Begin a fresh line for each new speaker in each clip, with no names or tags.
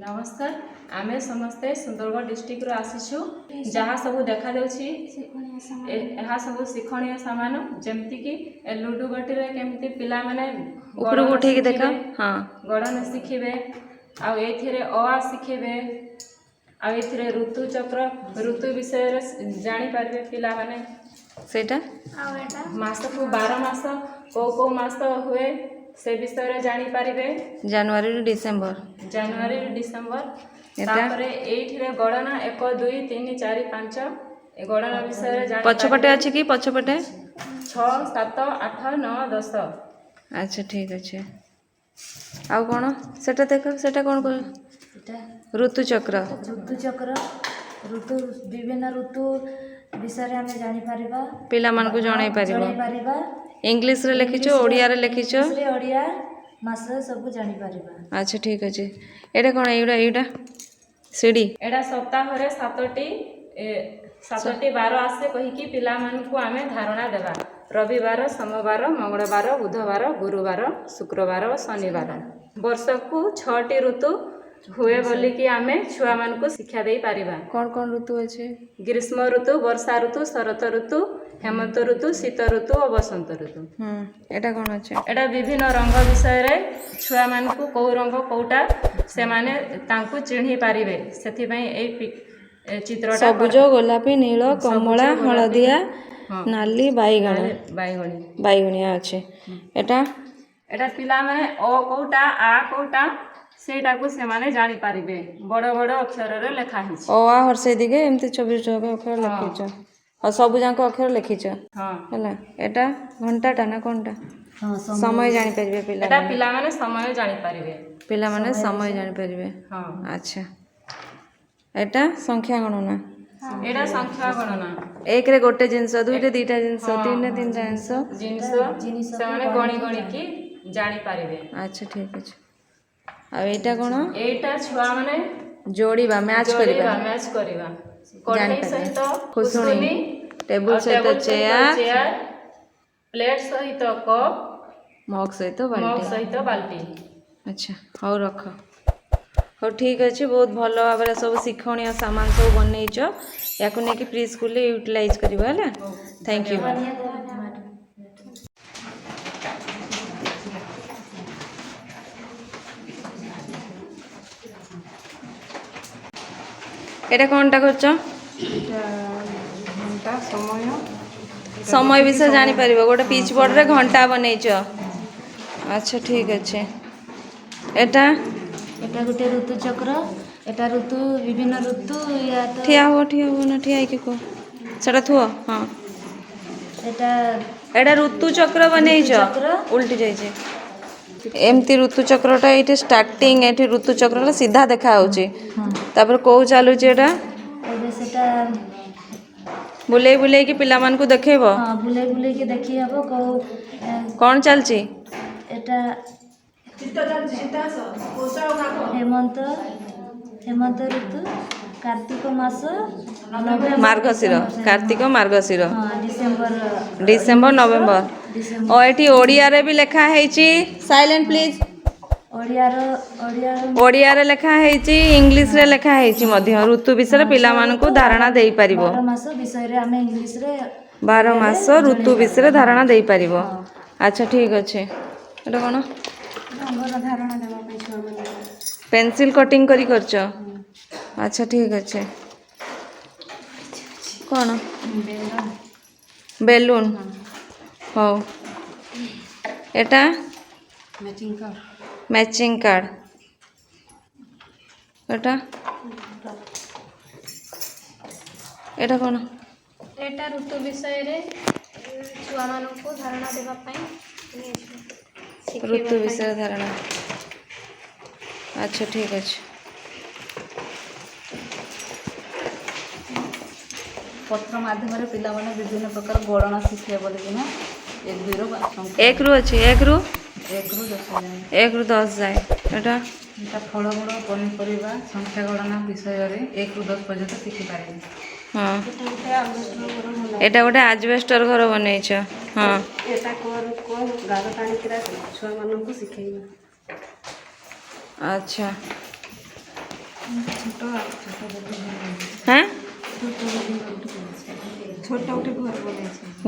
नमस्कार आमे समस्ते सुंदरगढ़ डिस्ट्रिक्ट रो आसीछु जहाँ सब देखा जाउछि एहा सब शिक्षणीय सामान जेमति कि लूडो गोटी रे केमति पिला माने
ऊपर उठे के देखा हां
गणन शिखिबे आ एथिरे अ शिखिबे आ एथिरे ऋतु चक्र ऋतु विषय रे जानि पारबे पिला माने
सेटा
आ एटा मास को 12 मास को मास हुए से विषय रे जानि पारिबे
जनवरी रे डिसेंबर
तापरे एठिरे गणना 1 2 3 4 5 ए गणना विषय रे जानि
पछपटे अछि कि पछपटे
6 7 8 9 10
अच्छा ठीक अछि आ कोन सेटा देखो सेटा कोन को ऋतु चक्र
ऋतु विभिन्न ऋतु विषय रे हमें जानि परिबा
पिला मन को जणाई परिबा इंग्लिश रे लिखिचो ओडिया रे लिखिचो
ओडिया मास सब जानि परिबा
अच्छा ठीक अछि एटा कोन एटा सीडी
एटा सप्ताह रे 7टी बार आसे कहि कि पिला मन को हमें धारणा देबा रविवार सोमवार मंगलवार बुधवार गुरुवार शुक्रवार और शनिवार वर्ष को 6टी ऋतु हुए बोली कि आमे छुआ मान को शिक्षा दे पारिबा
कौन ऋतु अछि
ग्रीष्म ऋतु वर्षा ऋतु शरत ऋतु हेमंत ऋतु शीत ऋतु और बसंत ऋतु
एटा कोन अछि
एटा विभिन्न रंग विषय रे छुआ मान को को रंग कोटा से माने तांको चिन्हि पारिबे सेथि पई ए चित्रटा
सबुज गोलापी नील कमला हळदिया नाली बाईगणी अछि एटा
पिला माने ओ कोटा आ कोटा सेटा को से माने जानि पारिबे बड़ बड़ अक्षर रे लिखा हिछ
ओ आ हरसे दिगे एमति 24 अक्षर लिखिछ और सब जांको अक्षर लिखिछ
हां
हला एटा घंटाटा ना कोनटा समय जानि परिबे पिला
एटा पिला माने समय जानि पारिबे
पिला माने समय जानि परिबे
हां
अच्छा एटा संख्या गणना
एटा संख्या गणना
एक रे गोटे जिंस दुई रे दीटा जिंस तीन रे तीनटा
जिंस से माने गणी गणी की जानि पारिबे
अच्छा ठीक अछि आ एटा कोन
एटा छुआ माने
जोड़ीबा मैच
करिबा कढ़ाई सहित खुसुनी
टेबल सहित चेयर
प्लेट सहित कप
मग सहित
बाल्टी
अच्छा हो रख हो ठीक अछि बहुत भलो भाबरे सब शिक्षणीय सामान सब बनैछ याकु ने कि प्री स्कूल ले यूटिलाइज करबा हला थैंक यू एटा कोनटा करछ
घंटा
समय विषय जानि परिबो गोटे पिच बोर्ड रे घंटा बनैछ अच्छा ठीक अछि एटा
गोटे ऋतु चक्र एटा ऋतु विभिन्न ऋतु या तो
ठिया हो ना ठिया के को सेटा थुओ हां एटा ऋतु चक्र बनैछ उल्टी जाय छै एमती ऋतु चक्रटा एठी स्टार्टिंग एठी ऋतु चक्रटा सीधा देखा होची तापर को चालू छै एटा
एबे सेटा
बुले कि पिला मान को देखेबो
हां बुले के देखि हबो को
कोन चल छी
एटा हेमंत ऋतु कार्तिक मास
कार्तिक मार्गशीर
डिसेंबर
नवेम्बर ओ एठी ओडिया रे भी लिखा हेची साइलेंट प्लीज ओडिया रे लिखा हेची इंग्लिश रे लिखा हेची मध्य ऋतु विषय पिला मान को धारणा देई परिबो
12 मास विषय रे हमें इंग्लिश रे
12 मास ऋतु विषय धारणा देई परिबो अच्छा ठीक अछि एटा कोन
धारणा देबा पे छुआ माने
पेंसिल कटिंग करी करछ अच्छा ठीक अछि कोन बेलून हो एटा मैचिंग कार्ड एटा कोन
एटा ऋतु विषय रे छुआ मान को धारणा देबा पई
ऋतु विषय धारणा अच्छा ठीक अछि
पत्र माध्यम रे पिला माने विभिन्न प्रकार गणना शिखे बोले कि ना 1 2 रो
एक रु अछि 1 रु 10 जाय एटा
फल गुण पनिपरिबा संख्या गणना विषय रे 1 रु 10 पर्यंत शिखि पारे
हां एटा गोटे एजबेस्टर घर बनै छ हां
एटा को गार पानी किरा छुआ मान को शिखेइबा
अच्छा হ্যাঁ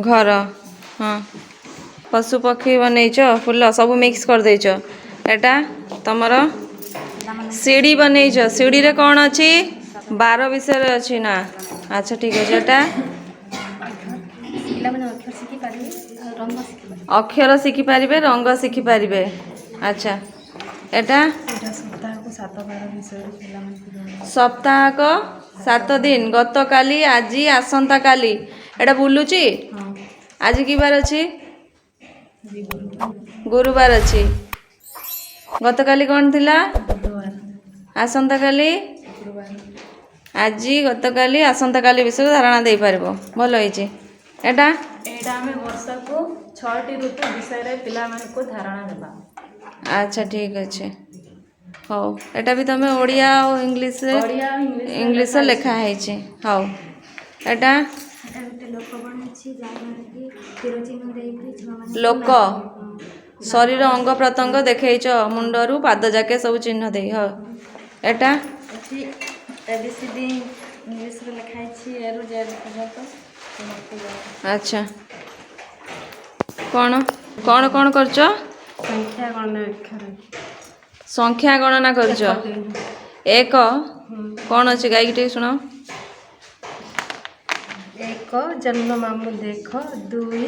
ଘର ହଁ ପଶୁ ପକ୍ଷୀ ବନେଇଛ ଫୁଲ ସବୁ ମିକ୍ସ କରିଦେଇଛ ଏଟା ତମର ସିଡ଼ି ବନେଇଛ ସିଡ଼ିରେ କ'ଣ ଅଛି ବାର ବିଷୟରେ ଅଛି ନା ଆଚ୍ଛା ଠିକ୍ ଅଛି ଏଟା
ପିଲାମାନେ ଅକ୍ଷର ଶିଖିପାରିବେ ଆଉ ରଙ୍ଗ ଶିଖିପାରିବେ।
ଅକ୍ଷର ଶିଖିପାରିବେ ରଙ୍ଗ ଶିଖିପାରିବେ ଆଚ୍ଛା ଏଟା ସପ୍ତାହକ 7 ଦିନ ଗତକାଲି ଆଜି ଆସନ୍ତାକାଲି ଏଟା ବୁଲୁଛି ଆଜି କି ବାର ଅଛି ଗୁରୁବାର ଅଛି ଗତକାଲି କ'ଣ ଥିଲା ଆସନ୍ତାକାଲି ଆଜି ଗତକାଲି ଆସନ୍ତାକାଲି ବିଷୟରେ ଧାରଣା ଦେଇପାରିବ ଭଲ ହେଇଛି ଏଟା
ଏଇଟା ଆମେ ବର୍ଷକୁ 6ଟି ଋତୁ ବିଷୟରେ ପିଲାମାନଙ୍କୁ ଧାରଣା ଦେବା।
ଆଚ୍ଛା ଠିକ୍ ଅଛି ହଉ ଏଟା ବି ତମେ ଓଡ଼ିଆ ଆଉ ଇଂଲିଶରେ
ଓଡ଼ିଆ ଆଉ
ଇଂଲିଶରେ ଲେଖା ହେଇଛି ହଉ ଏଟା
ଏଟା ଗୋଟେ ଲୋକ ବନେଇଛି ଯାହାଦ୍ୱାରା କି ତୀର ଚିହ୍ନ ଦେଇକି ଛୁଆମାନେ
ଲୋକ ଶରୀର ଅଙ୍ଗ ପ୍ରତ୍ୟଙ୍ଗ ଦେଖେଇଛ ମୁଣ୍ଡରୁ ପାଦ ଯାକେ ସବୁ ଚିହ୍ନ ଦେଇ ହଉ ଏଟା
ଏଠି ABCD ଇଂଲିଶରେ ଲେଖା ହେଇଛି ଏରୁ ଜେଡ୍ ପର୍ଯ୍ୟନ୍ତ।
ଆଚ୍ଛା କ'ଣ କ'ଣ କ'ଣ କରୁଛ
ସଂଖ୍ୟା ଗଣନା ଅକ୍ଷର
ସଂଖ୍ୟା ଗଣନା କରୁଛ ଏକ କ'ଣ ଅଛି ଗାଇକି ଟିକେ ଶୁଣ
1 ଜନ୍ମ ମାମୁଁ ଦେଖ 2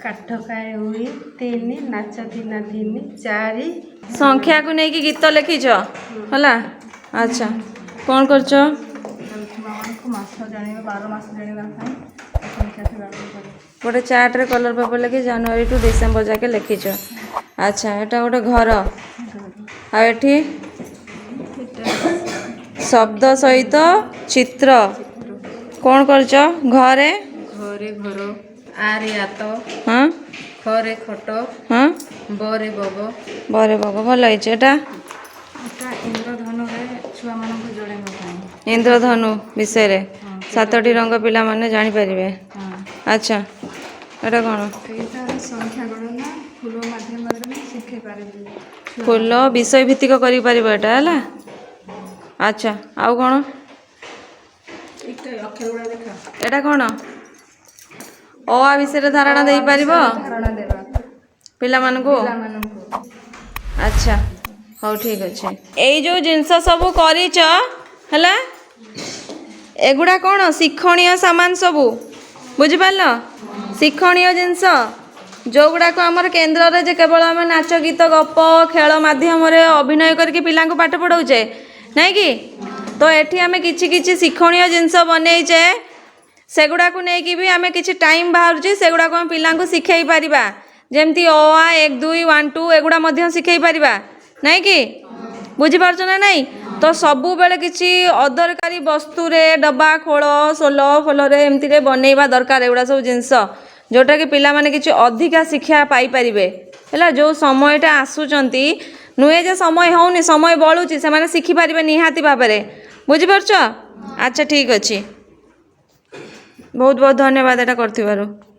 କାଠ ଖାଏ ହୁଇ 3 ନାଚ ଦିନା 3 4
ସଂଖ୍ୟାକୁ ନେଇକି ଗୀତ ଲେଖିଛ ହେଲା ଆଚ୍ଛା କ'ଣ କରୁଛ
ଛୁଆମାନଙ୍କୁ ମାସ ଜାଣିବା 12 ମାସ ଜାଣିବା ପାଇଁ ସଂଖ୍ୟାକୁ ବ୍ୟବହାର କରେ।
ଗୋଟେ ଚାର୍ଟରେ କଲର୍ ପେପର୍ ଲେଖି ଜାନୁଆରୀ ଟୁ ଡିସେମ୍ବର ଯାକେ ଲେଖିଛ ଆଚ୍ଛା ଏଟା ଗୋଟେ ଘର ଆଉ ଏଠି ଶବ୍ଦ ସହିତ ଚିତ୍ର କ'ଣ କରୁଛ ଘରେ
ଘରେ ଘର ଆରେ ଆତ
ହଁ
ଖରେ ଖଟ
ହଁ
ବରେ ବଗ
ବରେ ବଗ ଭଲ ହେଇଛି ଏଟା
ଏଟା ଇନ୍ଦ୍ରଧନୁରେ ଛୁଆମାନଙ୍କୁ ଯୋଡ଼େଇବା ପାଇଁ।
ଇନ୍ଦ୍ରଧନୁ ବିଷୟରେ 7ଟି ରଙ୍ଗ ପିଲାମାନେ ଜାଣିପାରିବେ ଆଚ୍ଛା ଏଟା କ'ଣ
ଏଇଟା ସଂଖ୍ୟା ଗଣନା ଫୁଲ ମାଧ୍ୟମରେ ବି ଶିଖେଇ ପାରିବି।
ଫୁଲ ବିଷୟ ଭିତ୍ତିକ କରିପାରିବ ଏଟା ହେଲା ଆଚ୍ଛା ଆଉ କ'ଣ
ଅକ୍ଷର ଗୁଡ଼ା ଦେଖା
ଏଟା କ'ଣ ଅ ଆ ବିଷୟରେ ଧାରଣା ଦେଇପାରିବ
ଧାରଣା ଦେବା
ପିଲାମାନଙ୍କୁ
ପିଲାମାନଙ୍କୁ।
ଆଚ୍ଛା ହଉ ଠିକ୍ ଅଛି ଏଇ ଯେଉଁ ଜିନିଷ ସବୁ କରିଛ ହେଲା ଏଗୁଡ଼ା କ'ଣ ଶିକ୍ଷଣୀୟ ସାମାନ ସବୁ ବୁଝିପାରିଲ ଶିକ୍ଷଣୀୟ ଜିନିଷ ଯେଉଁଗୁଡ଼ାକ ଆମର କେନ୍ଦ୍ରରେ ଯେ କେବଳ ଆମେ ନାଚ ଗୀତ ଗପ ଖେଳ ମାଧ୍ୟମରେ ଅଭିନୟ କରିକି ପିଲାଙ୍କୁ ପାଠ ପଢ଼ାଉଛେ ନାଇଁ କି ତ ଏଠି ଆମେ କିଛି କିଛି ଶିକ୍ଷଣୀୟ ଜିନିଷ ବନେଇଛେ ସେଗୁଡ଼ାକୁ ନେଇକି ବି ଆମେ କିଛି ଟାଇମ୍ ବାହାରୁଛି ସେଗୁଡ଼ାକୁ ଆମେ ପିଲାଙ୍କୁ ଶିଖେଇ ପାରିବା ଯେମିତି ଅ ଆ 1 2 1 2 ଏଗୁଡ଼ା ମଧ୍ୟ ଶିଖେଇ ପାରିବା ନାଇଁ କି ବୁଝିପାରୁଛ ନା ନାଇଁ ତ ସବୁବେଳେ କିଛି ଅଦରକାରୀ ବସ୍ତୁରେ ଡବା ଖୋଳ ସୋଲ ଫୋଲରେ ଏମିତିରେ ବନେଇବା ଦରକାର ଏଗୁଡ଼ା ସବୁ ଜିନିଷ ଯେଉଁଟାକି ପିଲାମାନେ କିଛି ଅଧିକା ଶିକ୍ଷା ପାଇପାରିବେ ହେଲା ଯେଉଁ ସମୟଟା ଆସୁଛନ୍ତି ନୁହେଁ ଯେ ସମୟ ହେଉନି ସମୟ ବଳୁଛି ସେମାନେ ଶିଖିପାରିବେ ନିହାତି ଭାବରେ ବୁଝିପାରୁଛ ଆଚ୍ଛା ଠିକ୍ ଅଛି ବହୁତ ବହୁତ ଧନ୍ୟବାଦ ଏଇଟା କରିଥିବାରୁ